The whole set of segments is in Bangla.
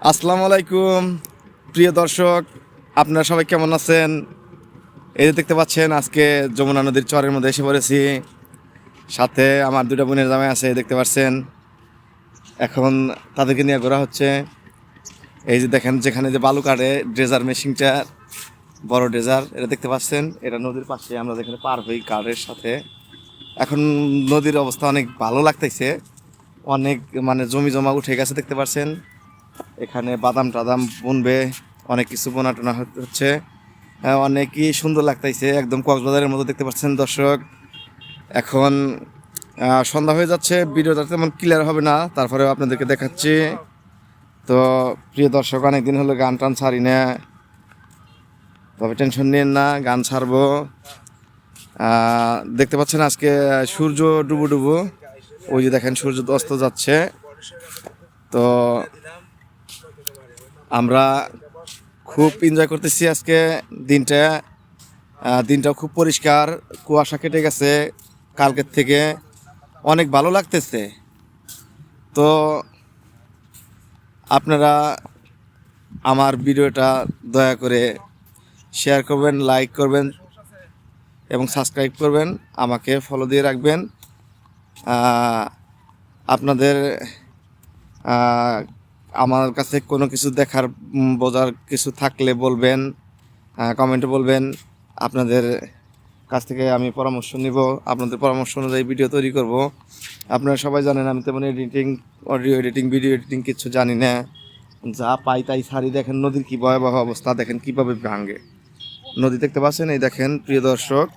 আসসালামু আলাইকুম প্রিয় দর্শক, আপনারা সবাই কেমন আছেন? এই যে দেখতে পাচ্ছেন, আজকে যমুনা নদীর চরের মধ্যে এসে পড়েছি। সাথে আমার দুটা বোনের জামাই আছে, দেখতে পাচ্ছেন। এখন তাদেরকে নিয়ে ঘোরা হচ্ছে। এই যে দেখেন, যেখানে যে বালু কাটে ড্রেজার মেশিনটা, বড় ড্রেজার, এটা দেখতে পাচ্ছেন। এটা নদীর পাশে, আমরা যেখানে পার হই কারের সাথে। এখন নদীর অবস্থা অনেক ভালো লাগতেছে, অনেক মানে জমি জমা উঠে গেছে, দেখতে পাচ্ছেন। এখানে বাদাম টাদাম বুনবে, অনেক কিছু বোনা টোনা হচ্ছে। অনেকই সুন্দর লাগতেছে, একদম কক্সবাজারের মতো, দেখতে পাচ্ছেন দর্শক। এখন সন্ধ্যা হয়ে যাচ্ছে, ভিডিওটা তেমন ক্লিয়ার হবে না, তারপরেও আপনাদেরকে দেখাচ্ছি। তো প্রিয় দর্শক, অনেকদিন হলো গান টান ছাড়ি না, তবে টেনশন নিন না, গান ছাড়বো। দেখতে পাচ্ছেন আজকে সূর্য ডুবো ডুবো, ওই যে দেখেন সূর্য অস্ত যাচ্ছে। তো আমরা খুব এনজয় করতেছি আজকে দিনটা। দিনটাও খুব পরিষ্কার, কুয়াশা কেটে গেছে কালকের থেকে, অনেক ভালো লাগতেছে। তো আপনারা আমার ভিডিওটা দয়া করে শেয়ার করবেন, লাইক করবেন এবং সাবস্ক্রাইব করবেন, আমাকে ফলো দিয়ে রাখবেন। আপনাদের আমার কাছে কোনো কিছু দেখার বোঝার কিছু থাকলে বলবেন, কমেন্টে বলবেন। আপনাদের কাছ থেকে আমি পরামর্শ নিব, আপনাদের পরামর্শ অনুযায়ী ভিডিও তৈরি করব। আপনারা সবাই জানেন আমি তেমন editing, audio editing, video editing কিছু জানি না, যা পাই তাই ছাড়ি। দেখেন নদীর কী ভয়াবহ অবস্থা, দেখেন কীভাবে ভাঙে নদী, দেখতে পাচ্ছেন। এই দেখেন প্রিয় দর্শক,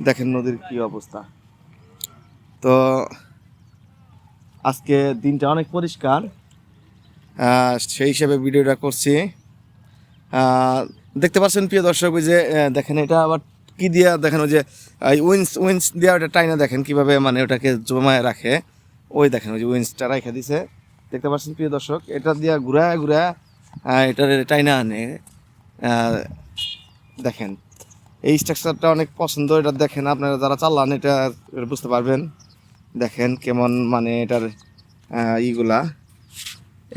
দেখেন নদীর কী অবস্থা। তো আজকে দিনটা অনেক পরিষ্কার, সেই হিসেবে ভিডিওটা করছি। দেখতে পাচ্ছেন প্রিয় দর্শক, ওই যে দেখেন, এটা আবার কি দিয়া দেখেন, ওই যে উইন্স উইন্স দিয়া ওটা টাইনা, দেখেন কিভাবে মানে ওটাকে জমায় রাখে। ওই দেখেন, ওই যে উইন্সটা রাখা দিছে, দেখতে পাচ্ছেন প্রিয় দর্শক। এটা দিয়া ঘুরা ঘুরা এটার টাইনা আনে। দেখেন এই স্ট্রাকচারটা অনেক পছন্দ, এটা দেখেন আপনারা যারা চালান এটা বুঝতে পারবেন। দেখেন কেমন মানে এটার ইগুলা,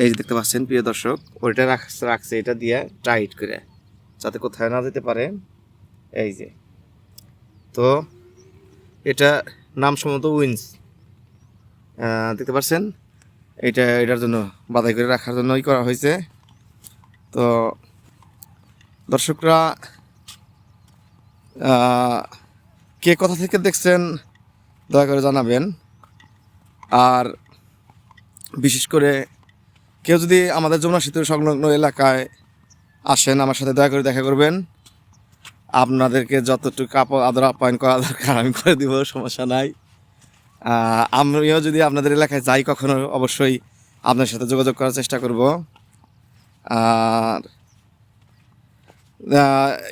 এই যে দেখতে পাচ্ছেন প্রিয় দর্শক, ওইটা রাখছে এটা দিয়ে টাইট করে, যাতে কোথায় না যেতে পারে। এই যে, তো এটা নাম সম্ভবত উইন্স, দেখতে পাচ্ছেন। এটার জন্য বাধাই করে রাখার জন্যই করা হয়েছে। তো দর্শকরা কে কোথা থেকে দেখছেন দয়া করে জানাবেন। আর বিশেষ করে কেউ যদি আমাদের যমুনা সেতুর সংলগ্ন এলাকায় আসেন, আমার সাথে দয়া করে দেখা করবেন। আপনাদেরকে যতটুকু আদর আপ্যায়ন করা দরকার আমি করে দিব, সমস্যা নাই। আমিও যদি আপনাদের এলাকায় যাই কখনো, অবশ্যই আপনার সাথে যোগাযোগ করার চেষ্টা করব। আর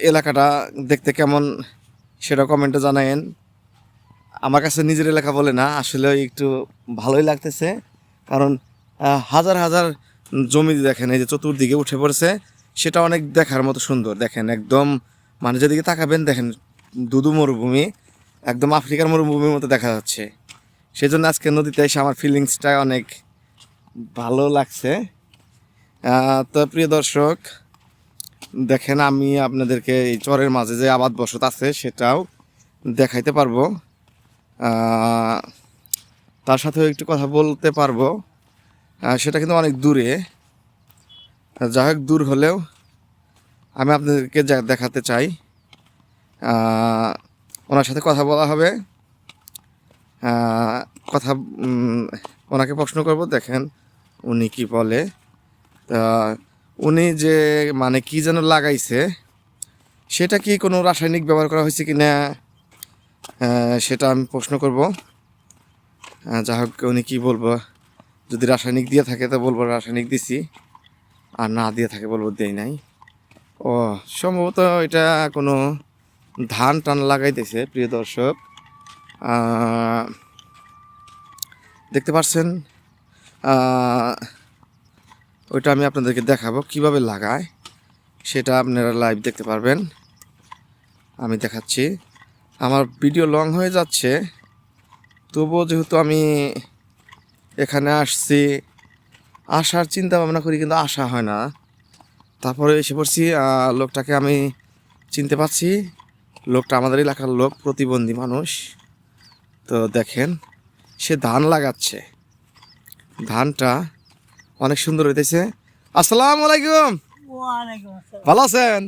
এলাকাটা দেখতে কেমন সেটা কমেন্টে জানায়েন। আমার কাছে নিজের এলাকা বলে না, আসলে একটু ভালোই লাগতেছে, কারণ হাজার হাজার জমি দেখেন, এই যে চতুর্দিকে উঠে পড়েছে, সেটা অনেক দেখার মতো সুন্দর। দেখেন একদম মানে যেদিকে তাকাবেন দেখেন দুদু মরুভূমি, একদম আফ্রিকার মরুভূমির মতো দেখা যাচ্ছে। সেই জন্য আজকে নদীতে এসে আমার ফিলিংসটা অনেক ভালো লাগছে। তো প্রিয় দর্শক, দেখেন আমি আপনাদেরকে এই চরের মাঝে যে আবাদ বসত আছে সেটাও দেখাইতে পারবো, তার সাথেও একটু কথা বলতে পারবো। সেটা কিন্তু অনেক দূরে, যাই হোক দূর হলেও আমি আপনাদেরকে দেখাতে চাই। ওনার সাথে কথা বলা হবে, কথা ওনাকে প্রশ্ন করব, দেখেন উনি কি বলে। তা উনি যে মানে কি যেন লাগাইছে, সেটা কি কোনো রাসায়নিক ব্যবহার করা হয়েছে কি না, সেটা আমি প্রশ্ন করব। যা হোক উনি কী বলবো, যদি রাসায়নিক দিয়ে থাকে তো বলবো রাসায়নিক দিছি, আর না দিয়ে থাকে বলবো দেই নাই। ও সম্ভবত এটা কোনো ধান টান লাগাইতেছে প্রিয় দর্শক, দেখতে পাচ্ছেন। ওইটা আমি আপনাদেরকে দেখাবো কিভাবে লাগায়, সেটা আপনারা লাইভ দেখতে পারবেন। আমি দেখাচ্ছি। আমার ভিডিও লং হয়ে যাচ্ছে, তবুও যেহেতু আমি এখানে আসছি, আসার চিন্তা ভাবনা করি কিন্তু আসা হয় না। তারপরে এসে পড়ছি, লোকটাকে আমি চিনতে পারছি। লোকটা আমাদের এলাকার লোক, প্রতিবন্ধী মানুষ। তো দেখেন সে ধান লাগাচ্ছে, ধানটা অনেক সুন্দর হইতেছে। আসসালামু আলাইকুম, ওয়ালাইকুম আসসালাম। ভালো আছেন?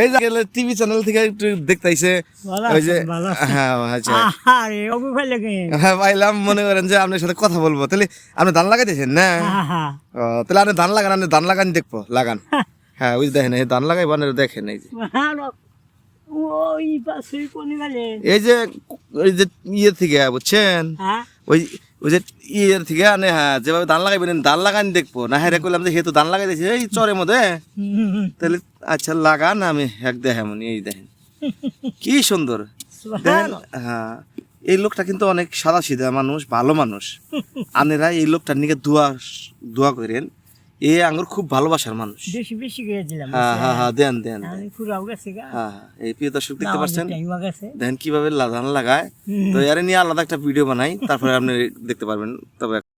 এই যে টিভি চ্যানেল থেকে একটু দেখতেইছে ভালো ওই যে আছেন, ভালো আছেন? হ্যাঁ আচ্ছা আরে অবু ফেলে গেন। হ্যাঁ পাইলাম, মনে করেন যে আপনার সাথে কথা বলবো। তাহলে আপনি ধান লাগাইতেছেন না? ও, তাহলে আপনি ধান লাগান, আপনি ধান লাগান দেখবো, লাগান। হ্যাঁ ওই যে দেখেন এই ধান লাগাই বানের, দেখেন এই যে ওই পাশে কোনি গেলে এই যে ওই যে ইয়ে থেকে বুঝছেন, হ্যাঁ ওই ওই যে ইয়ের থেকে আনে। হ্যাঁ যেভাবে ধান লাগাইবেন ধান লাগান দেখবো না। হ্যাঁ রে কইলাম যে হেতু ধান লাগাই দিয়েছে এই চরের মধ্যে। তাহলে আচ্ছা লাগান, আমি এক দেখেন এই দেখেন কি সুন্দর দেখেন। হ্যাঁ এই লোকটা কিন্তু অনেক সাদা সিধা মানুষ, ভালো মানুষ। আপনারা এই লোকটার নিকে দোয়া করেন, এই আঙ্গুর খুব ভালোবাসার মানুষ। বেশি বেশি করে দিলাম। হ্যাঁ হ্যাঁ হ্যাঁ দেন দেন। আমি পুরাও গেছে গা। হ্যাঁ হ্যাঁ, এই প্রিয় দর্শক দেখতে পাচ্ছেন, টাইম গেছে। দেখেন কিভাবে ধান লাগায়। তো এর নিয়ে আলাদা একটা ভিডিও বানাই, তারপরে আপনি দেখতে পারবেন। তবে